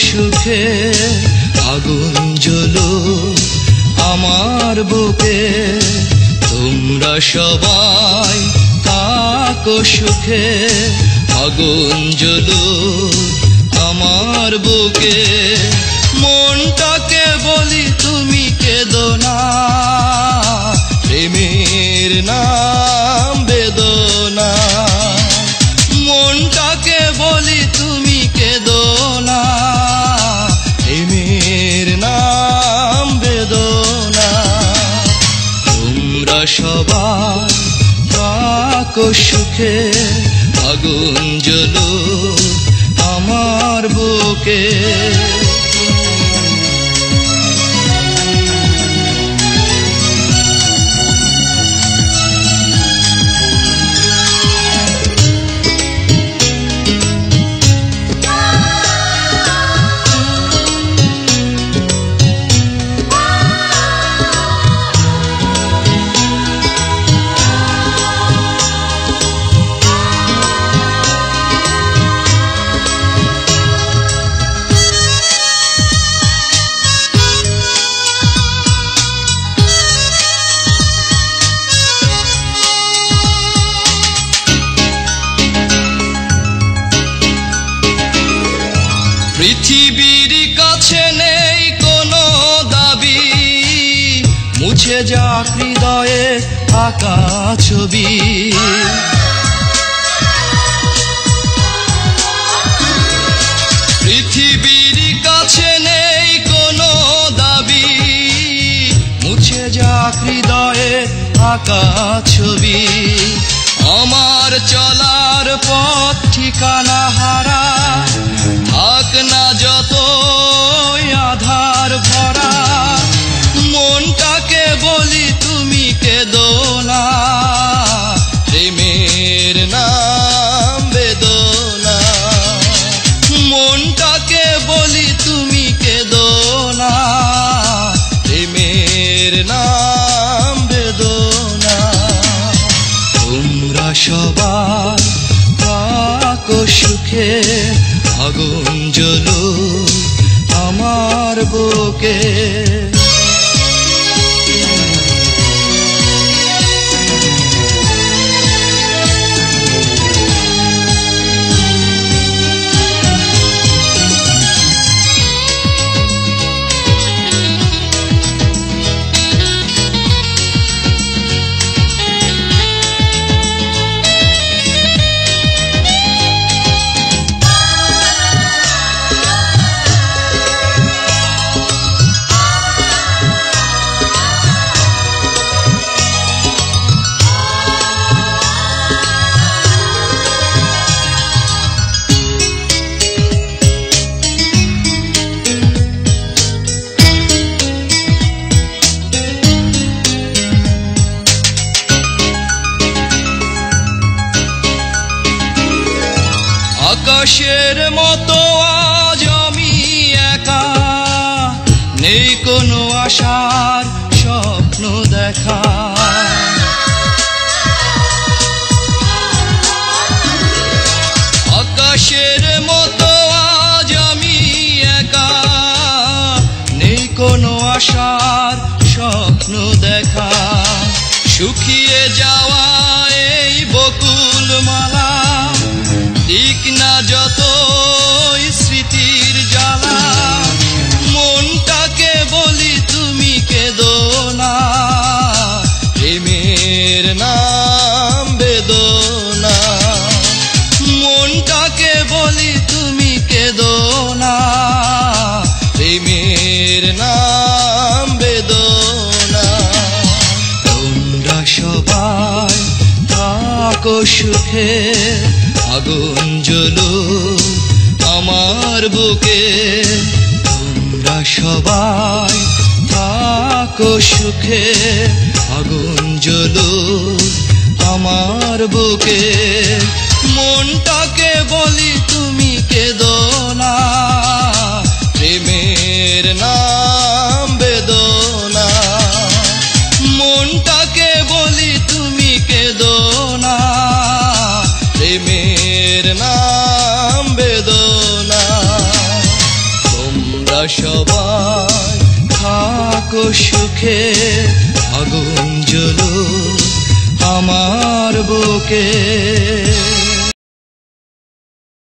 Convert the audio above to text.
সুখে আগুন জ্বলো আমার বুকে তোমরা সবাই থাকো সুখে আগুন জ্বলো আমার বুকে মনটাকে বলি তুমি কেঁদো না প্রেমের নাম বেদনা মনটাকে বলি তুমি কেঁদো না প্রেমের নাম বেদনা তোমরা সবাই থাকো সুখে আগুন জ্বলো আমার বুকে পৃথিবীর কাছে নেই কোনো দাবি মুছে যাক হৃদয়ে আঁকা ছবি পৃথিবীর কাছে নেই কোনো দাবি মুছে যাক হৃদয়ে আঁকা ছবি আমার চলার পথ ঠিকানা হারা থাক না যত আধার ভরা মনটাকে বলি তুমি কেঁদো না প্রেমের নাম বেদনা মনটাকে বলি তুমি কেঁদো না প্রেমের নাম বেদনা তোমরা সবাই থাকো সুখে আগুন জ্বলো আমার বুকে আকাশের মতো আজ আমি একা নেই কোনো আশার স্বপ্ন দেখা আকাশের মতো আজ আমি একা নেই কোনো আশার স্বপ্ন দেখা শুকিয়ে যাওয়া এই বকুল মালা দিক না যত স্মৃতির জ্বালা মনটাকে বলি তুমি কেঁদো না প্রেমের নাম বেদনা মনটাকে বলি তুমি কেঁদো না প্রেমের নাম বেদনা তোমরা সবাই থাকো সুখে আগুন জ্বলো আমার বুকে তোমরা সবাই থাকো সুখে আগুন জ্বলো আমার বুকে মনটাকে বলি তুমি কেঁদো না প্রেমের নাম বেদনা মনটাকে বলি তুমি কেঁদো না প্রেমের নাম বেদনা সবাই থাকো সুখে, আগুন জ্বলো আমার বুকে।